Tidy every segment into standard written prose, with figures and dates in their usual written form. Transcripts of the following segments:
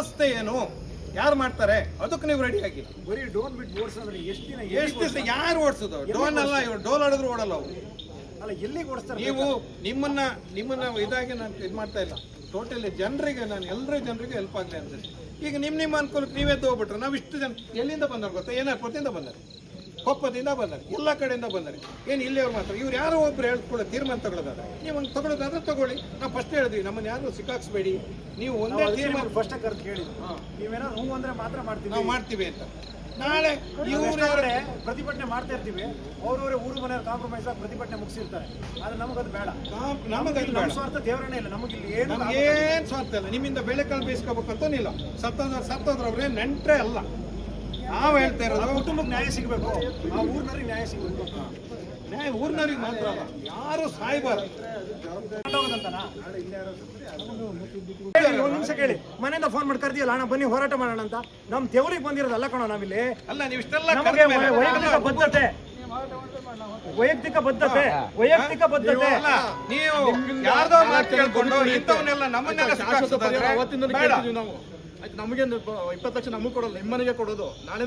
ವ್ಯವಸ್ಥೆ ಏನು, ಯಾರು ಮಾಡ್ತಾರೆ, ಅದಕ್ಕೆ ನೀವು ರೆಡಿ ಆಗಿ. ಬರೀ ಡೋನ್ ಬಿಟ್ಟು ಓಡಿಸಿದ್ರೆ ಎಷ್ಟು ದಿವಸ ಯಾರು ಓಡಿಸೋದು? ಡೋನ್ ಅಲ್ಲ, ಇವ್ರು ಡೋಲ್ ಆಡಿದ್ರು ಓಡಲ್ಲ ಅವು. ಅಲ್ಲ, ಎಲ್ಲಿಗೆ ಓಡಿಸ್ತಾರೆ? ನೀವು ನಿಮ್ಮನ್ನ ಇದಾಗಿ ನಾನು ಇದು ಮಾಡ್ತಾ ಇಲ್ಲ. ಟೋಟಲಿ ಜನರಿಗೆ, ನಾನು ಎಲ್ಲರ ಜನರಿಗೆ ಹೆಲ್ಪ್ ಆಗಲಿ ಅಂತ. ಈಗ ನಿಮ್ಮ ಅನುಕೂಲಕ್ಕೆ ನೀವೇ ಹೋಗ್ಬಿಟ್ರೆ ನಾವು ಇಷ್ಟು ಜನ ಎಲ್ಲಿಂದ ಬಂದವ್ರು ಗೊತ್ತಾ? ಏನಾರ್ಪುರದಿಂದ ಬಂದಾರೆ, ಕೊಪ್ಪದಿಂದ ಬಂದಾರೆ, ಎಲ್ಲ ಕಡೆಯಿಂದ ಬಂದಾರೆ. ಏನು ಇಲ್ಲಿಯವ್ರು ಮಾತ್ರ ಇವ್ರು ಯಾರೋ ಒಬ್ರು ಹೇಳ್ಕೊಳ್ಳೋ ತೀರ್ಮಾನ ತಗೊಳ್ಳೋದಾದ್ರೆ ನೀವು ಹಂಗೆ ತಗೊಳ್ಳೋದಾದ್ರೆ ತಗೊಳ್ಳಿ. ನಾವು ಫಸ್ಟ್ ಹೇಳಿದ್ವಿ, ನಮ್ಮನ್ನು ಯಾರು ಸಿಕ್ಕಾಕ್ಸ್ಬೇಡಿ, ನೀವು ಒಂದೇ ತೀರ್ಮಾನ ಫಸ್ಟ್ ಕರೆದು ಕೇಳಿ. ನೀವೇನಾದ್ರು ಹ್ಞೂ ಅಂದ್ರೆ ಮಾತ್ರ ಮಾಡ್ತೀವಿ, ನಾವು ಮಾಡ್ತೀವಿ ಅಂತ. ನಾಳೆ ಪ್ರತಿಭಟನೆ ಮಾಡ್ತಾ ಇರ್ತೀವಿ, ಅವ್ರವರೇ ಊರು ಮನೆಯವ್ರು ಕಾಂಪ್ರಮೈಸ್ ಆಗಿ ಪ್ರತಿಭಟನೆ ಮುಗಿಸಿರ್ತಾರೆ. ಆದ್ರೆ ನಮಗದು ಬೇಡ. ನಮ್ಮ ಸ್ವಾರ್ಥ ದೇವರೇ ಇಲ್ಲ, ನಮಗಿಲ್ಲಿ ಏನು ಸ್ವಾರ್ಥ ಇಲ್ಲ. ನಿಮ್ಮಿಂದ ಬೆಳೆಕಾಳು ಬೇಯಿಸ್ಕೋಬೇಕಂತನಿಲ್ಲ. ಸತ್ತೋದ್ರ ಅವ್ರೇ ನೆಂಟ್ರೆ ಅಲ್ಲ. ನಾವು ಹೇಳ್ತಾ ಇರೋದು ಕುಟುಂಬಕ್ಕೆ ನ್ಯಾಯ ಸಿಗಬೇಕು, ಆ ಊರಿನವ್ರಿಗೆ ನ್ಯಾಯ ಸಿಗಬೇಕು. ನ್ಯಾಯ ಊರಿನವ್ರಿಗೆ ಮಾತ್ರ ಅಲ್ಲ, ಯಾರು ಸಾಯ್ಬಾರ್ದು. ಒಂದ್ ನಿಮಿಷ ಕೇಳಿ, ಮನೆಯಿಂದ ಫೋನ್ ಮಾಡಿ ಕರ್ದಿಯಲ್ಲ, ಅಣ್ಣ ಬನ್ನಿ ಹೋರಾಟ ಮಾಡೋಣ ಅಂತ. ನಮ್ ದೇವ್ರಿಗೆ ಬಂದಿರೋದಲ್ಲ ಕಣೋ ನಾವಿಲ್ಲಿ. ಅಲ್ಲ, ನೀವು ಇಷ್ಟೆಲ್ಲ ವೈಯಕ್ತಿಕ ಬದ್ಧತೆ ನೀವು ಯಾರ್ದೋ ಮಾತು ಕೇಳ್ಕೊಂಡು ಇಂಥವನ್ನೆಲ್ಲ ನಮ್ಮನ್ನೆಲ್ಲ ನಮಗೆ 20 ಲಕ್ಷ ನಮಗೆ ಕೊಡಲ್ಲ, ನಿಮ್ಮನೆಗೆ ಕೊಡೋದು. ನಾಳೆ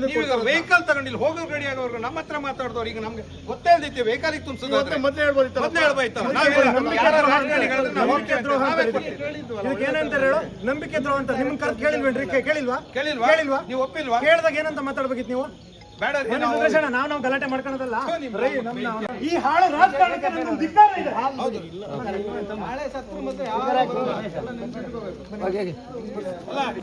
ವೆಹಿಕಲ್ ತಗೊಂಡಿಲ್ಲ ಹೋಗೋದು ರೆಡಿ ಆಗೋರ್ಗು ನಮ್ಮ ಹತ್ರ ಮಾತಾಡಿದವ್ರು. ಈಗ ನಮ್ಗೆ ಗೊತ್ತೇ ಇಲ್ದಿತ್ತು ವೆಹಿಕಲ್ ತುಂಬಿಸೋದು. ಮೊದಲೇ ಹೇಳ್ಬೋದಿತ್ತು. ಏನಂತ ಹೇಳು, ನಂಬಿಕೆ ದ್ರೋಹ ಅಂತ. ನಿಮ್ಗೆ ಕರೆದು ಕೇಳಿಲ್ವೇನ್ರಿ? ಕೇಳಿಲ್ವಾ? ನೀವು ಒಪ್ಪಿಲ್ವಾ? ಕೇಳಿದಾಗ ಏನಂತ ಮಾತಾಡ್ಬೇಕಿತ್ತು ನೀವು? ಬೇಡ, ನಾವು ಗಲಾಟೆ ಮಾಡ್ಕೊಳೋದಲ್ಲ. ಈ ಹಾಳು ರಾಜಕಾರಣಕ್ಕೆ ಧಿಕ್ಕಾರ ಇದೆ.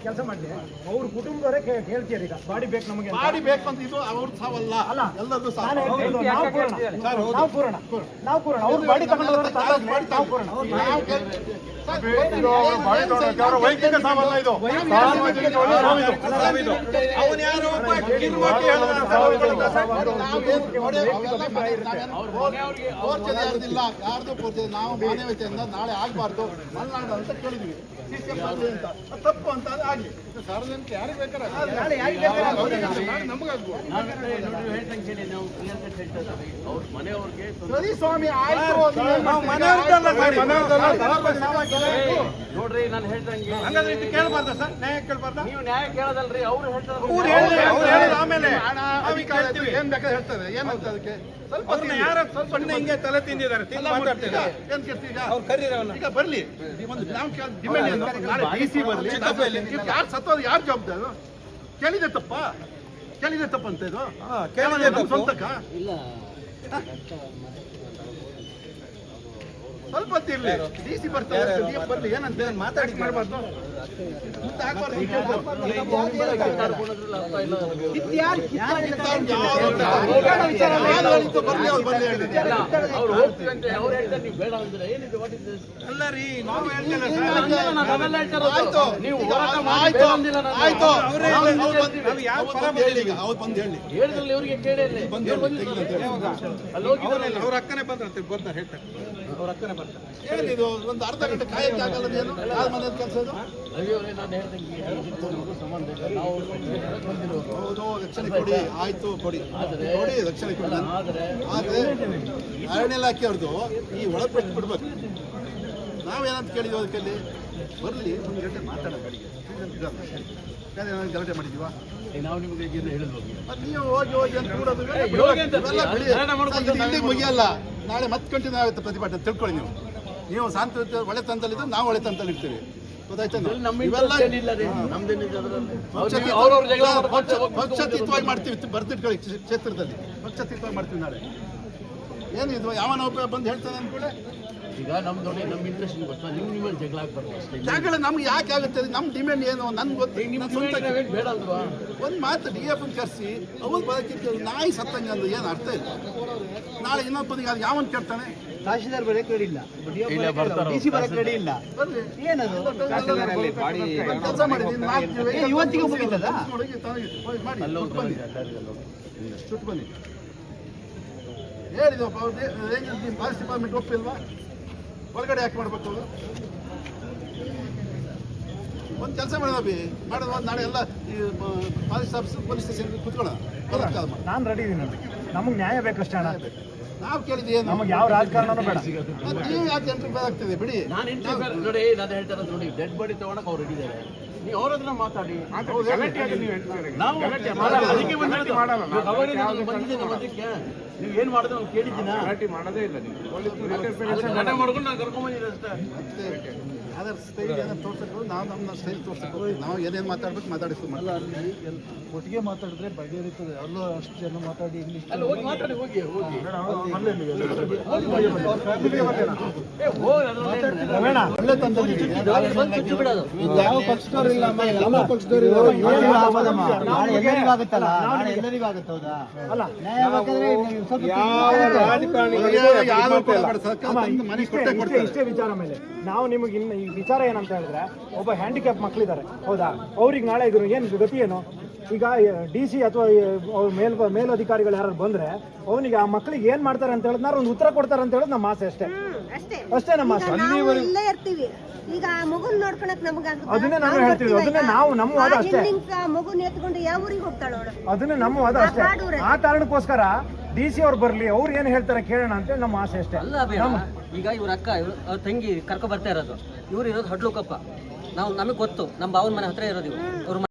ಕೆಲಸ ಮಾಡಿ, ಅವ್ರ ಕುಟುಂಬದವರೇ ಹೇಳ್ತೀರಿ. ಈಗ ಬಾಡಿ ಬೇಕು, ನಮಗೆ ಬಾಡಿ ಬೇಕು ಅಂತ. ಇದು ಅವ್ರ ಸಾವಲ್ಲ, ಅಲ್ಲ ಎಲ್ಲರೂ ನಾವು ಪೂರ್ಣ. ಅವ್ರ ಬಾಡಿ ತಗೊಂಡವ್ರ ನಾವು ಪೂರ್ಣ. ವೈಯಕ್ತಿಕ ಸಾವಲ್ಲ, ಇದು ಅವನು ಯಾರು ಯಾರ್ದು ಪೂರ್ತಿ ನಾವು ಮಾನವೀಯತೆಯಿಂದ ನಾಳೆ ಆಗ್ಬಾರ್ದು ಮಲ್ನಾಡು ಅಂತ ಕೇಳಿದ್ವಿ. ತಪ್ಪು ಅಂತ ಆಗ್ಲಿ, ಸಾರ್ವಜನಿಕ ಯಾರಿಗೆ ಬೇಕಾದ್ರೆ ಸರಿ ಸ್ವಾಮಿ, ಆಯ್ತು. ನೋಡ್ರಿ, ನಾನು ಹೇಳ್ದಂಗೆ ಹಂಗಾದ್ರೆ ಇದು ಕೇಳಬಾರ್ದ ಸರ್? ನ್ಯಾಯ ಕೇಳಬಾರ್ದ? ನೀವು ನ್ಯಾಯ ಕೇಳೋದಲ್ರಿ, ಅವ್ರು ಆಮೇಲೆ ಏನ್ ಬೇಕಾದ್ರೆ ಹೇಳ್ತಾರೆ. ಏನಂತ ಅದಕ್ಕೆ ಅವ್ರನ್ನ ಯಾರು ಸ್ವಲ್ಪ ಹಿಂಗೆ ತಲೆ ತಿಂದಿದ್ದಾರೆ, ಮಾತಾಡ್ತಿದ್ದಾರೆ. ಏನ್ ಕೇಳ್ತೀವಿ? ಅವ್ರು ಕರೀರವನ್ನ ಈಗ ಬರ್ಲಿ, ಒಂದು ನಾವು ಡಿಮ್ಯಾಂಡ್ ಏನು, ನಾಳೆ DC ಬರ್ಲಿ. ಯಾರು ಸತ್ತೋದು ಯಾರು ಜವಾಬ್ದಾರು? ಕೇಳಿದೆ ತಪ್ಪ ಅಂತ ಇದು ಸ್ವಂತಕ್ಕ ಸ್ವಲ್ಪ ಹೊತ್ತಿರ್ಲಿ. DC ಬರ್ತಾರೆ, DF ಬರ್ಲಿ, ಏನಂತ ಮಾತಾಡಿ ಮಾಡಬಾರ್ದು. ಅಲ್ಲ ರೀ, ನಾವು ಹೇಳಿದ್ರಲ್ಲಿ ಇವರಿಗೆ ಕೇಳಿ ಅವ್ರ ಅಕ್ಕನೇ ಬಂದ್ರೆ ಗೊತ್ತಾ ಹೇಳ್ತಾರೆ. ಅವ್ರ ಅಕ್ಕನೇ ಬರ್ತಾರೆ. ಏನಿದು ಒಂದು ಅರ್ಧ ಗಂಟೆ ಕಾಯಕ್ಕೆ ಆಗಲ್ಲ. ಏನು ಮನೆ ಕೆಲಸ ಇದು? ಹೌದು, ರಕ್ಷಣೆ ಕೊಡಿ, ಆಯ್ತು ಕೊಡಿ, ರಕ್ಷಣೆ ಕೊಡಿ. ಆದ್ರೆ ಅರಣ್ಯ ಇಲಾಖೆ ಅವ್ರದ್ದು ಈ ಒಳಪಟ್ಟು ಬಿಡ್ಬೇಕು. ನಾವೇನಂತ ಕೇಳಿದ್ವಿ ಅದಕ್ಕಲ್ಲಿ ಬರ್ಲಿ, ಒಂದು ಗಂಟೆ ಮಾತಾಡೋ ಕಡೆಗೆ ಗಲಾಟೆ ಮಾಡಿದೀವ ನಾವು ನಿಮಗೆ ಹೇಳಿದ್ವಿ. ನೀವು ಹೋಗಿ ಅಂತ ಕೂಡೋದು ಇಲ್ಲಿ ಮುಗಿಯಲ್ಲ. ನಾಳೆ ಮತ್ತೆ ಕಂಟಿನ್ಯೂ ಆಗುತ್ತೆ ಪ್ರತಿಭಟನೆ, ತಿಳ್ಕೊಳ್ಳಿ. ನೀವು ಶಾಂತ ಒಳ್ಳೆತನದಲ್ಲಿದ್ದು ನಾವು ಒಳ್ಳೆತನದಲ್ಲಿ ಇರ್ತೀವಿ. ಪಕ್ಷಾತೀತವಾಗಿ ಮಾಡ್ತೀವಿ, ಬರ್ತಿಟ್ಕೊಳ್ಳಿ. ಕ್ಷೇತ್ರದಲ್ಲಿ ಪಕ್ಷಾತೀತವಾಗಿ ಮಾಡ್ತೀವಿ. ನಾಳೆ ಏನು ಇದು ಯಾವನ ಒಬ್ಬ ಬಂದು ಹೇಳ್ತಾನೆ ಅನ್ಕೊಳ್ಳೆ. ಈಗ ನಮ್ದು ನಮ್ಮ ಇಂಟ್ರೆಸ್ಟ್ ಗೊತ್ತಾ, ನಿಮ್ಮ ಜಗಳ ಆಗ್ಬಾರ್ದು. ಜಗಳ ನಮ್ಗೆ ಯಾಕೆ ಆಗುತ್ತೆ? ನಮ್ಮ ಡಿಮ್ಯಾಂಡ್ ಏನು ನನ್ಗೆ ಗೊತ್ತು. ಬೇಡ ಅಲ್ವಾ? ಒಂದು ಮಾತು DF ಕರೆಸಿ ಅವ್ರು ಬರೋಕ್ಕಿಂತ ನಾಯಿ ಸತ್ತಂಗೆ ಅಂದ್ರೆ ಏನು ಅರ್ಥ ಇಲ್ಲ. ನಾಳೆ ಇನ್ನೊಬ್ಬನಿಗೆ ಅದು ಯಾವನ್ ಕೇಳ್ತಾನೆ? ತಹಶೀಲ್ದಾರ್ ಬರಕ್ಕೆ ರೆಡಿ ಇಲ್ಲ, DC ಬರಕ್ಕೆ ರೆಡಿ ಇಲ್ಲ. ಏನದು ಕೆಲಸ ಮಾಡಿದ್ದೀನಿ, ಇವತ್ತಿಗೆ ಮುಗಿತದ? ಸುಟ್ಟು ಬನ್ನಿ. ಹೇಳಿದ ಫಾರೆಸ್ಟ್ ಡಿಪಾರ್ಟ್ಮೆಂಟ್ ಒಪ್ಪಿಲ್ವಾ? ಒಳಗಡೆ ಯಾಕೆ ಮಾಡ್ಬೇಕು? ಒಂದು ಕೆಲಸ ಮಾಡೋದು ನಾಳೆ ಎಲ್ಲ ಈ ಫಾರೆಸ್ಟ್ ಆಫೀಸರ್ ಪೊಲೀಸ್ ಸ್ಟೇಷನ್ ಕುತ್ಕೊಳ್ಳೋಣ. ನಾನು ರೆಡಿ ಇದೀನಿ, ನಮಗೆ ನ್ಯಾಯ ಬೇಕಷ್ಟೇ ಅಣ್ಣ. ನಾವು ಕೇಳಿದ್ವಿ, ನಮಗೆ ಯಾವ ರಾಜಕಾರಣನೂ ಬೇಡ. ನೀವು ಯಾಕೆ ಎಂಟ್ರಿ ಆಗ್ತದೆ ಬಿಡಿ. ನಾನು ನೋಡಿ, ನಾನು ಹೇಳ್ತಾ ಇರೋದು ನೋಡಿ, ಡೆಡ್ ಬಾಡಿ ತಗೊಳಕ್ ಅವ್ರು ರೆಡಿ ಇದ್ದಾರೆ. ನೀವು ಅವ್ರ ಹತ್ರ ಮಾತಾಡಿ ನಾವು ಅದಕ್ಕೆ ಬಂದಿದ್ದೆ ನಮ್ಮ ಅದಕ್ಕೆ ನೀವು ಏನ್ ಮಾಡಿದ್ರೆ ನಾವು ಕೇಳಿದ್ದೀನ ಮಾಡೋದೇ ಇಲ್ಲ ಗಲಾಟೆ ಮಾಡ್ಕೊಂಡು ನಾನು ಕರ್ಕೊಂಡ್ ಬಂದಿದ್ದೆ ಅಷ್ಟೇ. ಮತ್ತೆ ಅದರ ಸ್ಟೈಲ್ ಏನೋ ತೋರ್ಸಕ್ಕೆ ನಾವು ನಮ್ಮ ಸ್ಟೈಲ್ ತೋರ್ಸಕ್ಕೆ ನಾವು ಏನೇನು ಮಾತಾಡ್ಬೇಕು ಮಾತಾಡಿಸ್ತೀವಿ. ಒಟ್ಟಿಗೆ ಮಾತಾಡಿದ್ರೆ ಬಗೆಹರಿತದೆ. ಅಲ್ಲೂ ಅಷ್ಟು ಜನ ಮಾತಾಡಿ ಇಂಗ್ಲಿಷ್ ಅಲ್ಲಿ ಹೋಗಿ ಮಾತಾಡಿ ಹೋಗಿ ಯಾವ ಪಕ್ಷದವ್ರು ಇಲ್ಲ ಎಲ್ಲ ಪಕ್ಷದವ್ರು ಎಲ್ಲರಿಗೂ ಆಗುತ್ತಲ್ಲ, ನಾಳೆ ಎಲ್ಲರಿಗೂ ಆಗುತ್ತೆ. ಹೌದಾ? ಅಲ್ಲ ಇಷ್ಟೇ ವಿಚಾರ ಮೇಲೆ ನಾವು ನಿಮಗೆ ಇನ್ನು ಈ ವಿಚಾರ ಏನಂತ ಹೇಳಿದ್ರೆ, ಒಬ್ಬ ಹ್ಯಾಂಡಿಕ್ಯಾಪ್ ಮಕ್ಕಳಿದ್ದಾರೆ, ಹೌದಾ? ಅವ್ರಿಗೆ ನಾಳೆ ಇದ್ರು ಏನು ಗತಿ ಏನು? ಈಗ DC ಅಥವಾ ಮೇಲಧಿಕಾರಿಗಳು ಯಾರು ಬಂದ್ರೆ ಅವನಿಗೆ ಆ ಮಕ್ಕಳಿಗೆ ಏನ್ ಮಾಡ್ತಾರೆ ಅಂತ ಹೇಳಿದ್ರೆ ಒಂದು ಉತ್ತರ ಕೊಡ್ತಾರೆ ಅಂತ ಹೇಳೋದು ನಮ್ಮ ಆಸೆ ಅಷ್ಟೇ. ಅಷ್ಟೇ ನಮ್ಮ ಆಸೆ. ಇಲ್ಲೇ ಇರ್ತೀವಿ. ಈಗ ಮಗುನ್ ನೋಡ್ಕೊಳಕ್ ನಮಗ ಅದನ್ನೇ ನಾವು ಹೇಳ್ತೀವಿ. ಅದನ್ನೇ ನಾವು ನಮ್ಮ ವಾದ ಅಷ್ಟೇ. ಮಗುನ್ ಎತ್ಕೊಂಡು ಯಾವ ಊರಿಗೆ ಹೋಗ್ತಾಳ ಅವಳು? ಅದನ್ನೇ ನಮ್ಮ ವಾದ ಅಷ್ಟೇ. ಆ ಕಾರಣಕ್ಕೋಸ್ಕರ DC ಅವ್ರು ಬರ್ಲಿ, ಅವ್ರು ಏನ್ ಹೇಳ್ತಾರೆ ಕೇಳೋಣ ಅಂತೇಳಿ ನಮ್ಮ ಆಸೆ ಅಷ್ಟೇ. ಅಲ್ಲ ಬೇಡ, ಈಗ ಇವ್ರ ಅಕ್ಕ ಅವ್ರ ತಂಗಿ ಕರ್ಕೊ ಬರ್ತಾ ಇರೋದು, ಇವ್ರು ಇರೋದು ಹಡ್ಲುಕಪ್ಪ. ನಾವು ನಮಗೆ ಗೊತ್ತು, ನಮ್ಮ ಭಾವನ ಮನೆ ಹತ್ರ ಇರೋದು ಇವ್ರು. ಅವ್ರ